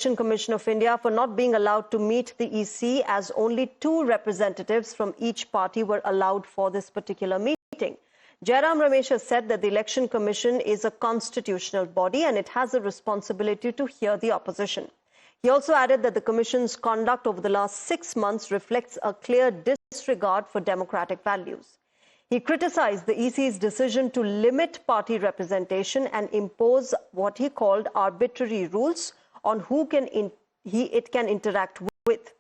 Election Commission of India for not being allowed to meet the EC, as only 2 representatives from each party were allowed for this particular meeting. Jairam Ramesh has said that the Election Commission is a constitutional body and it has a responsibility to hear the opposition. He also added that the Commission's conduct over the last 6 months reflects a clear disregard for democratic values. He criticized the EC's decision to limit party representation and impose what he called arbitrary rules on who it can interact with.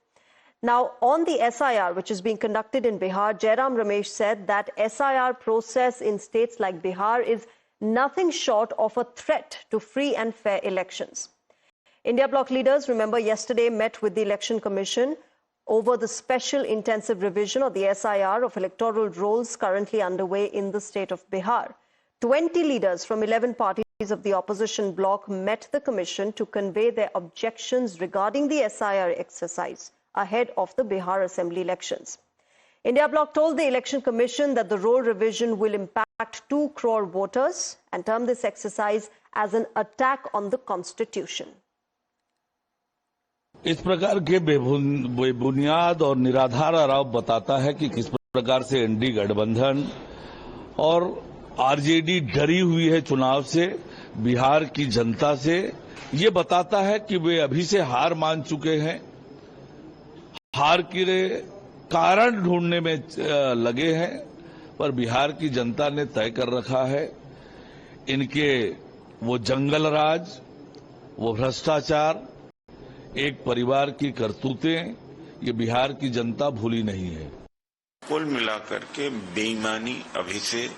Now, on the SIR, which is being conducted in Bihar, Jairam Ramesh said that SIR process in states like Bihar is nothing short of a threat to free and fair elections. India Bloc leaders, remember, yesterday met with the Election Commission over the special intensive revision of the SIR of electoral rolls currently underway in the state of Bihar. 20 leaders from 11 parties of the opposition bloc met the commission to convey their objections regarding the SIR exercise ahead of the Bihar Assembly elections. India Bloc told the Election Commission that the roll revision will impact 2 crore voters and termed this exercise as an attack on the Constitution. इस प्रकार के बेबुनियाद और निराधार आरोप बताता है कि किस प्रकार से एनडीए गठबंधन और आरजेडी डरी हुई है चुनाव से, बिहार की जनता से। ये बताता है कि वे अभी से हार मान चुके हैं, हार के कारण ढूंढने में लगे हैं, पर बिहार की जनता ने तय कर रखा है। इनके वो जंगल राज, वो भ्रष्टाचार, एक परिवार की करतूतें, ये बिहार की जनता भूली नहीं है। कुल मिलाकर के बेईमानी अभी से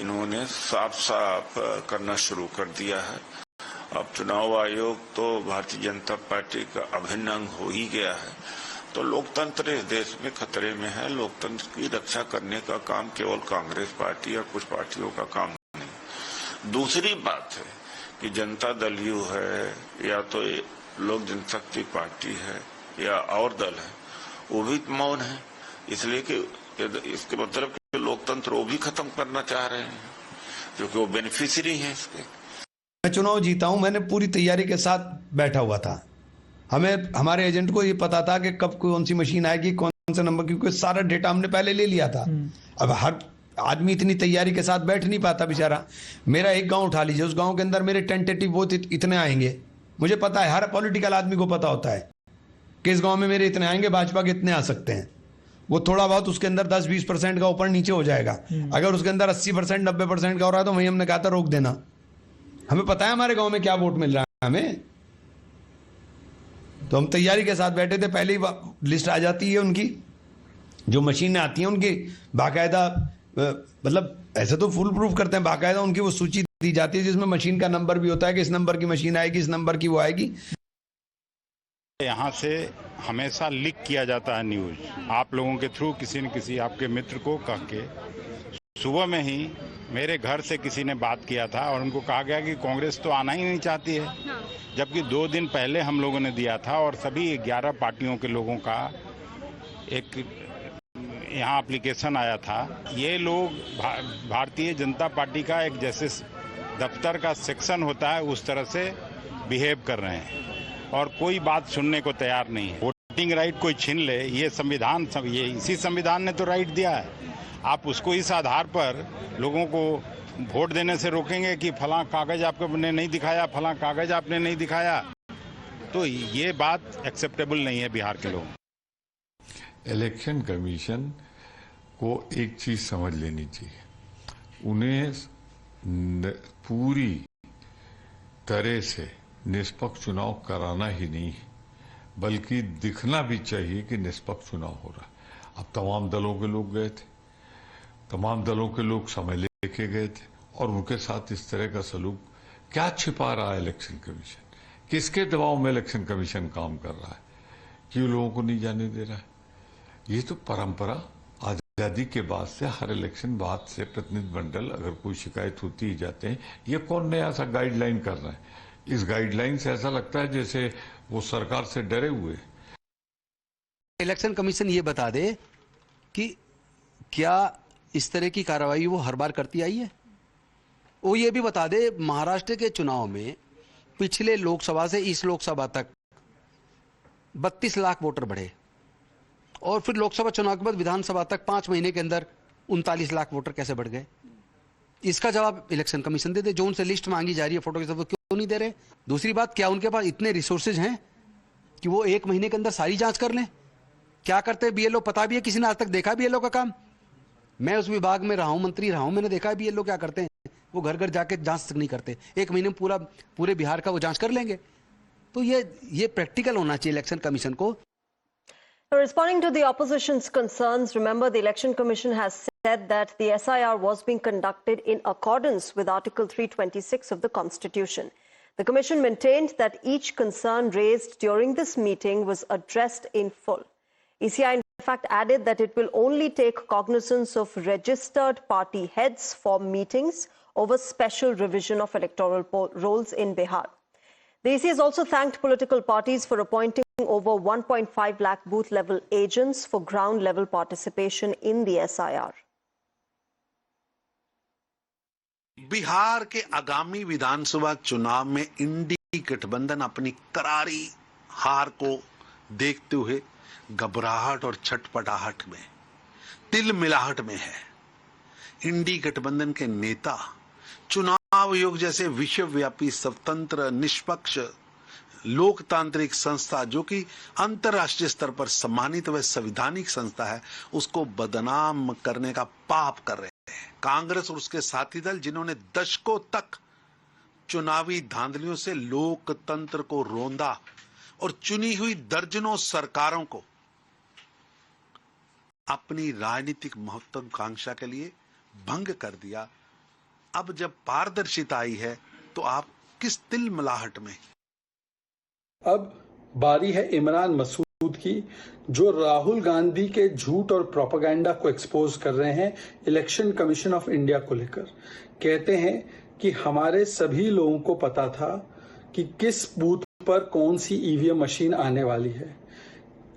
इन्होंने साफ साफ करना शुरू कर दिया है। अब चुनाव आयोग तो भारतीय जनता पार्टी का अभिन्न अंग हो ही गया है, तो लोकतंत्र इस देश में खतरे में है। लोकतंत्र की रक्षा करने का काम केवल कांग्रेस पार्टी या कुछ पार्टियों का काम नहीं। दूसरी बात है कि जनता दल यू है या तो लोक जनशक्ति पार्टी है या और दल है, वो भी मौन है, इसलिए कि इसके मतलब कि लोकतंत्र वो भी खत्म करना चाह रहे हैं, क्योंकि वो बेनिफिशियरी हैं इसके। मैं चुनाव जीता हूं, मैंने पूरी तैयारी के साथ बैठा हुआ था। हमारे एजेंट को ये पता था कि कब कौन सी मशीन आएगी, कौन सा नंबर, क्योंकि सारा डेटा हमने पहले ले लिया था। अब हर आदमी इतनी तैयारी के साथ बैठ नहीं पाता बेचारा। मेरा एक गांव उठा लीजिए, उस गांव के अंदर मेरे टेंटेटिव वोट इतने आएंगे, मुझे पता है, हर पॉलिटिकल आदमी को पता होता है कि इस गांव में मेरे इतने आएंगे, भाजपा के इतने आ सकते हैं। वो थोड़ा बहुत उसके अंदर 10-20% का ऊपर नीचे हो जाएगा। अगर उसके अंदर 80% 90% का हो रहा है तो वहीं हमने कहा था रोक देना। हमें पता है हमारे गांव में क्या वोट मिल रहा है हमें, तो हम तैयारी के साथ बैठे थे। पहले ही लिस्ट आ जाती है उनकी, जो मशीनें आती हैं उनकी बाकायदा, मतलब ऐसे तो फुल प्रूफ करते हैं, बाकायदा उनकी वो सूची दी जाती है जिसमें मशीन का नंबर भी होता है कि इस नंबर की मशीन आएगी, इस नंबर की वो आएगी। यहाँ से हमेशा लीक किया जाता है न्यूज, आप लोगों के थ्रू किसी न किसी आपके मित्र को कह के। सुबह में ही मेरे घर से किसी ने बात किया था और उनको कहा गया कि कांग्रेस तो आना ही नहीं चाहती है, जबकि 2 दिन पहले हम लोगों ने दिया था और सभी 11 पार्टियों के लोगों का एक यहाँ एप्लीकेशन आया था। ये लोग भारतीय जनता पार्टी का एक जैसे दफ्तर का सेक्शन होता है उस तरह से बिहेव कर रहे हैं और कोई बात सुनने को तैयार नहीं है। वोटिंग राइट कोई छीन ले, ये संविधान, ये इसी संविधान ने तो राइट दिया है। आप उसको इस आधार पर लोगों को वोट देने से रोकेंगे कि फलां कागज आपने नहीं दिखाया, फलां कागज आपने नहीं दिखाया, तो ये बात एक्सेप्टेबल नहीं है बिहार के लोग। इलेक्शन कमीशन को एक चीज समझ लेनी चाहिए, उन्हें पूरी तरह से निष्पक्ष चुनाव कराना ही नहीं, बल्कि दिखना भी चाहिए कि निष्पक्ष चुनाव हो रहा है। अब तमाम दलों के लोग गए थे, तमाम दलों के लोग समय लेके गए थे और उनके साथ इस तरह का सलूक क्या छिपा रहा है इलेक्शन कमीशन? किसके दबाव में इलेक्शन कमीशन काम कर रहा है? क्यों लोगों को नहीं जाने दे रहा है? ये तो परंपरा आजादी के बाद से हर इलेक्शन बाद से प्रतिनिधि मंडल अगर कोई शिकायत होती ही जाते हैं। ये कौन नया सा गाइडलाइन कर रहा है? इस गाइडलाइन से ऐसा लगता है जैसे वो सरकार से डरे हुए। इलेक्शन कमीशन ये बता दे कि क्या इस तरह की कार्रवाई वो हर बार करती आई है। वो ये भी बता दे महाराष्ट्र के चुनाव में पिछले लोकसभा से इस लोकसभा तक 32 लाख वोटर बढ़े, और फिर लोकसभा चुनाव के बाद विधानसभा तक 5 महीने के अंदर 39 लाख वोटर कैसे बढ़ गए? इसका जवाब इलेक्शन कमीशन दे दे। जो उनसे लिस्ट मांगी जा रही है फोटो के साथ, वो क्यों नहीं दे रहे? दूसरी बात, क्या उनके पास इतने रिसोर्सेज हैं कि वो 1 महीने के अंदर सारी जांच कर लें? क्या करते हैं बीएलओ पता भी है? किसी ने आज तक देखा बीएलओ का काम? मैं उस विभाग में रहा हूं, मंत्री रहा हूं, मैंने देखा है बीएलओ क्या करते हैं। वो घर घर जाके जांच तक नहीं करते। 1 महीने में पूरे बिहार का वो जांच कर लेंगे। तो ये प्रैक्टिकल होना चाहिए इलेक्शन कमीशन को। Responding to the opposition's concerns, remember the Election Commission has said that the SIR was being conducted in accordance with Article 326 of the Constitution. The Commission maintained that each concern raised during this meeting was addressed in full. ECI in fact added that it will only take cognizance of registered party heads for meetings over special revision of electoral rolls in Bihar. The EC has also thanked political parties for appointing over 1.5 lakh booth-level agents for ground-level participation in the SIR. Bihar के आगामी विधानसभा चुनाव में इंडी गठबंधन अपनी करारी हार को देखते हुए घबराहट और छटपटाहट में, तिल मिलाहट में है। इंडी गठबंधन के नेता चुनाव आयोग जैसे विश्वव्यापी स्वतंत्र निष्पक्ष लोकतांत्रिक संस्था, जो कि अंतर्राष्ट्रीय स्तर पर सम्मानित व संवैधानिक संस्था है, उसको बदनाम करने का पाप कर रहे हैं। कांग्रेस और उसके साथी दल, जिन्होंने दशकों तक चुनावी धांधलियों से लोकतंत्र को रोंदा और चुनी हुई दर्जनों सरकारों को अपनी राजनीतिक महत्वाकांक्षा के लिए भंग कर दिया, अब जब पारदर्शिता आई है तो आप किस तिलमिलाहट में? अब बारी है इमरान मसूद की, जो राहुल गांधी के झूठ और प्रोपेगेंडा को एक्सपोज कर रहे हैं इलेक्शन कमीशन ऑफ इंडिया को लेकर। कहते हैं कि हमारे सभी लोगों को पता था कि किस बूथ पर कौन सी ईवीएम मशीन आने वाली है।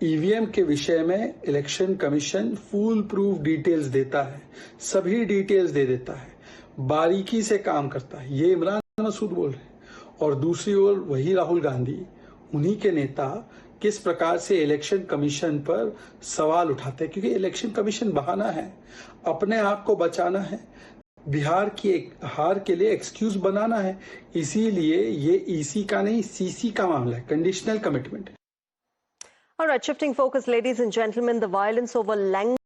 ईवीएम के विषय में election commission full proof details देता है, सभी डिटेल्स दे देता है, बारीकी से काम करता है। ये इमरान मसूद बोल रहे हैं। और दूसरी ओर वही राहुल गांधी, उन्हीं के नेता किस प्रकार से इलेक्शन कमीशन पर सवाल उठाते हैं, क्योंकि इलेक्शन कमीशन बहाना है, अपने आप को बचाना है, बिहार की हार के लिए एक्सक्यूज बनाना है। इसीलिए ये ईसी का नहीं, सीसी का मामला है, conditional commitment. All right, shifting focus, ladies and gentlemen, the violence over language